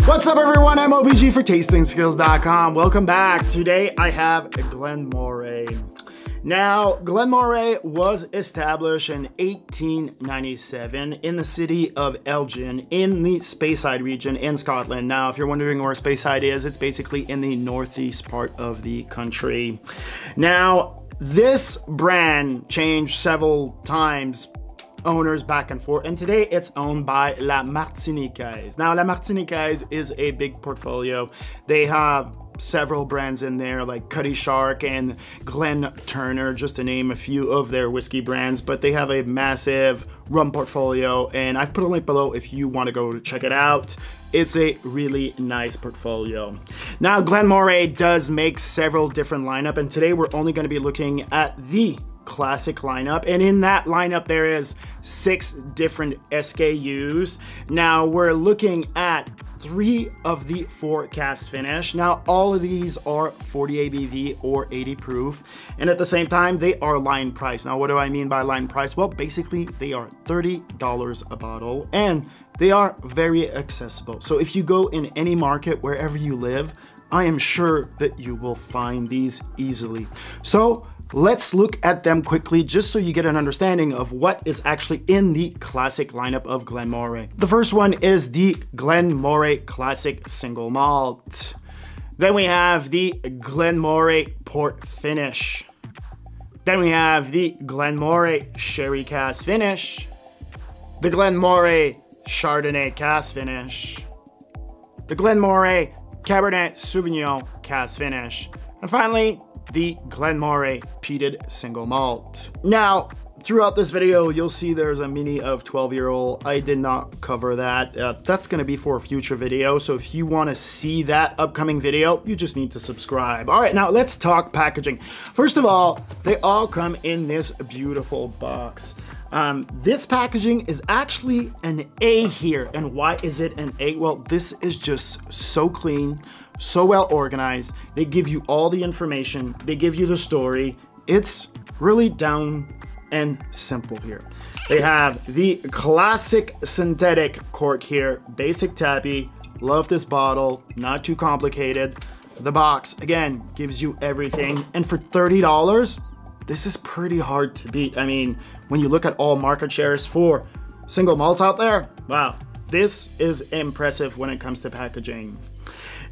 What's up everyone, IAMOBG for TastingSkills.com. Welcome back. Today I have Glen Moray. Now, Glen Moray was established in 1897 in the city of Elgin in the Speyside region in Scotland. Now, if you're wondering where Speyside is, it's basically in the northeast part of the country. Now, this brand changed several times, owners back and forth, and today it's owned by La Martiniquaise. Now, La Martiniquaise is a big portfolio. They have several brands in there like Cutty Shark and Glen Turner, just to name a few of their whiskey brands, but they have a massive rum portfolio, and I've put a link below if you want to go check it out. It's a really nice portfolio. Now, Glen Moray does make several different lineup, and today we're only going to be looking at the classic lineup, and in that lineup there is 6 different SKUs. Now we're looking at 3 of the 4 cask finish. Now all of these are 40 ABV or 80 proof, and at the same time they are line price. Now what do I mean by line price? Well, basically they are $30 a bottle, and they are very accessible. So if you go in any market wherever you live, I am sure that you will find these easily. So let's look at them quickly just so you get an understanding of what is actually in the classic lineup of Glen Moray. The first one is the Glen Moray Classic Single Malt. Then we have the Glen Moray Port Finish. Then we have the Glen Moray Sherry Cask Finish. The Glen Moray Chardonnay Cask Finish. The Glen Moray Cabernet Sauvignon Cask Finish. And finally, the Glen Moray Peated Single Malt. Now, throughout this video, you'll see there's a mini of 12-year-old. I did not cover that. That's going to be for a future video. So if you want to see that upcoming video, you just need to subscribe. All right, now let's talk packaging. First of all, they all come in this beautiful box. This packaging is actually an A here. And why is it an A? Well, this is just so clean, so well organized. They give you all the information. They give you the story. It's really down and simple here. They have the classic synthetic cork here, basic tappy. Love this bottle, not too complicated. The box, again, gives you everything. And for $30, this is pretty hard to beat. I mean, when you look at all market shares for single malts out there, wow, this is impressive when it comes to packaging.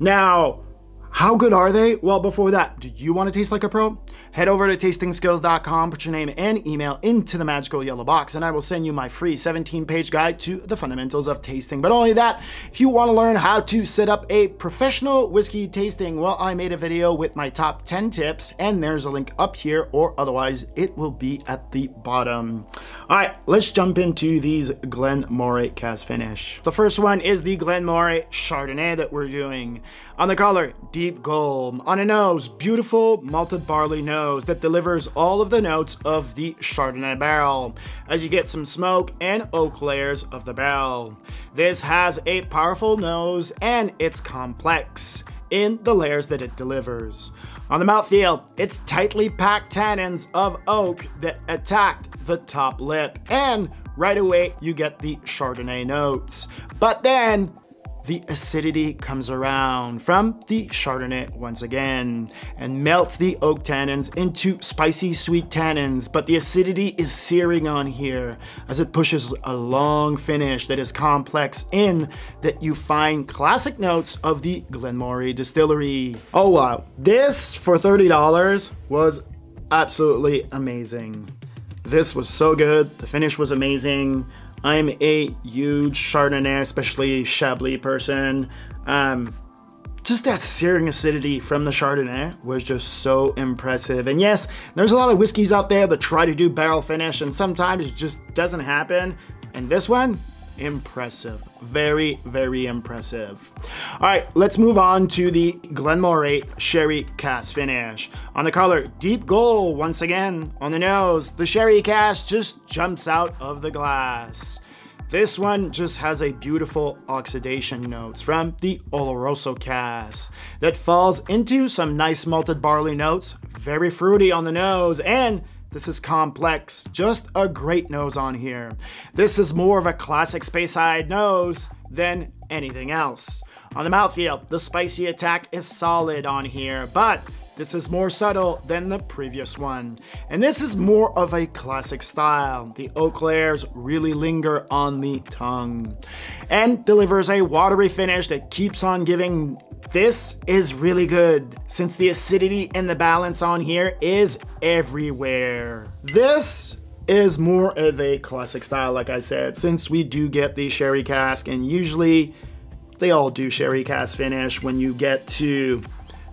Now, how good are they? Well, before that, do you want to taste like a pro? Head over to TastingSkills.com, put your name and email into the magical yellow box, and I will send you my free 17-page guide to the fundamentals of tasting. But only that, if you want to learn how to set up a professional whiskey tasting, well, I made a video with my top 10 tips, and there's a link up here, or otherwise it will be at the bottom. All right, let's jump into these Glen Moray Cask Finish. The first one is the Glen Moray Chardonnay that we're doing. On the color, deep gold. On a nose, beautiful malted barley nose that delivers all of the notes of the Chardonnay barrel as you get some smoke and oak layers of the barrel. This has a powerful nose and it's complex in the layers that it delivers. On the mouthfeel, it's tightly packed tannins of oak that attacked the top lip, and right away you get the Chardonnay notes. But then the acidity comes around from the Chardonnay once again and melts the oak tannins into spicy sweet tannins, but the acidity is searing on here as it pushes a long finish that is complex in that you find classic notes of the Glen Moray distillery. Oh wow, this for $30 was absolutely amazing. This was so good, the finish was amazing. I'm a huge Chardonnay, especially Chablis person. Just that searing acidity from the Chardonnay was just so impressive. And yes, there's a lot of whiskeys out there that try to do barrel finish, and sometimes it just doesn't happen. And this one, impressive. Very, very impressive. All right, let's move on to the Glen Moray Sherry Cask Finish. On the color, deep gold once again. On the nose, the Sherry Cask just jumps out of the glass. This one just has a beautiful oxidation notes from the Oloroso cask that falls into some nice malted barley notes, very fruity on the nose, and this is complex, just a great nose on here. This is more of a classic Speyside nose than anything else. On the mouthfeel, the spicy attack is solid on here, but this is more subtle than the previous one. And this is more of a classic style. The Eau Clairs really linger on the tongue and delivers a watery finish that keeps on giving. This is really good since the acidity and the balance on here is everywhere. This is more of a classic style, like I said, since we do get the sherry cask, and usually they all do sherry cask finish when you get to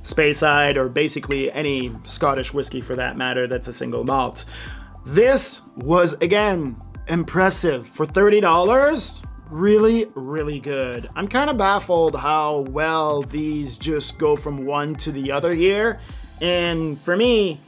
Speyside, or basically any Scottish whiskey for that matter that's a single malt. This was, again, impressive. For $30, really, really good. I'm kind of baffled how well these just go from one to the other here. And for me,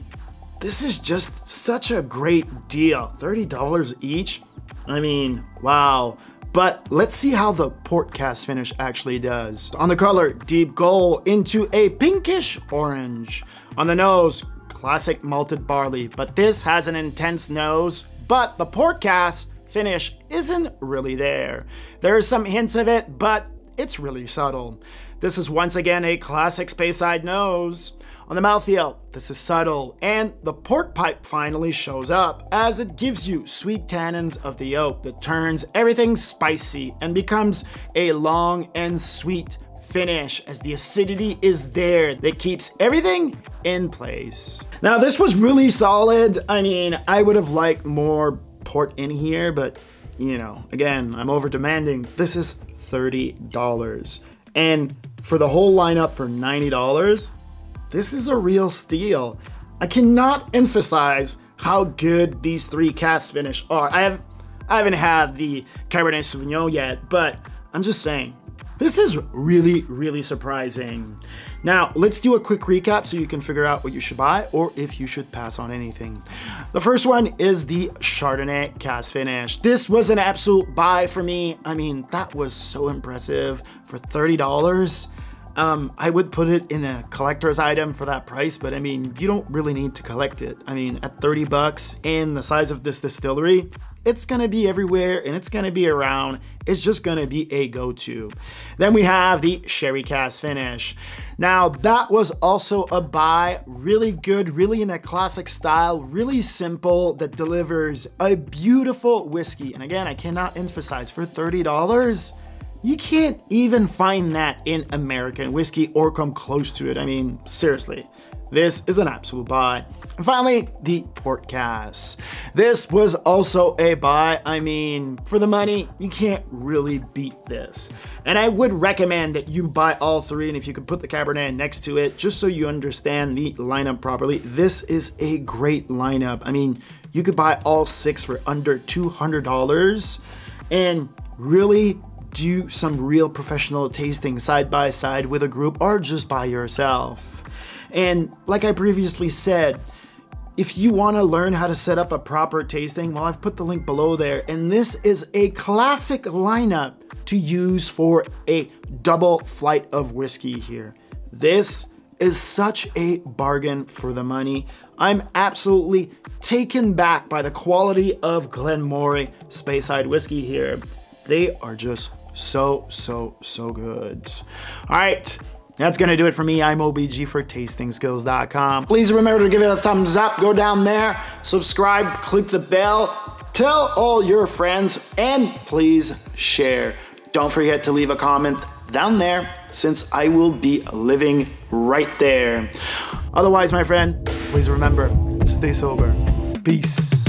this is just such a great deal. $30 each? I mean, wow. But let's see how the port cask finish actually does. On the color, deep gold into a pinkish orange. On the nose, classic malted barley, but this has an intense nose, but the port cask finish isn't really there. There are some hints of it, but it's really subtle. This is once again a classic Speyside nose. On the mouthfeel, this is subtle, and the port pipe finally shows up as it gives you sweet tannins of the oak that turns everything spicy and becomes a long and sweet finish as the acidity is there that keeps everything in place. Now, this was really solid. I mean, I would have liked more port in here, but you know, again, I'm over demanding. This is $30. And for the whole lineup for $90, this is a real steal. I cannot emphasize how good these three cask finish are. I haven't had the Cabernet Sauvignon yet, but I'm just saying, this is really, really surprising. Now, let's do a quick recap so you can figure out what you should buy or if you should pass on anything. The first one is the Chardonnay cask finish. This was an absolute buy for me. I mean, that was so impressive for $30. I would put it in a collector's item for that price, but I mean, you don't really need to collect it. I mean, at $30 and the size of this distillery, it's gonna be everywhere and it's gonna be around. It's just gonna be a go-to. Then we have the sherry cask finish. Now, that was also a buy, really good, really in a classic style, really simple, that delivers a beautiful whiskey. And again, I cannot emphasize, for $30, you can't even find that in American whiskey or come close to it. I mean, seriously, this is an absolute buy. And finally, the port cask. This was also a buy. I mean, for the money, you can't really beat this. And I would recommend that you buy all three, and if you could put the Cabernet next to it, just so you understand the lineup properly. This is a great lineup. I mean, you could buy all six for under $200 and really do some real professional tasting side by side with a group or just by yourself. And like I previously said, if you want to learn how to set up a proper tasting, well, I've put the link below there. And this is a classic lineup to use for a double flight of whiskey here. This is such a bargain for the money. I'm absolutely taken back by the quality of Glen Moray Speyside whiskey here. They are just so good. All right, that's gonna do it for me. I'm IAMOBG for tastingskills.com. Please remember to give it a thumbs up, go down there, subscribe, click the bell, tell all your friends, and please share. Don't forget to leave a comment down there, since I will be living right there. Otherwise, my friend, please remember, stay sober. Peace.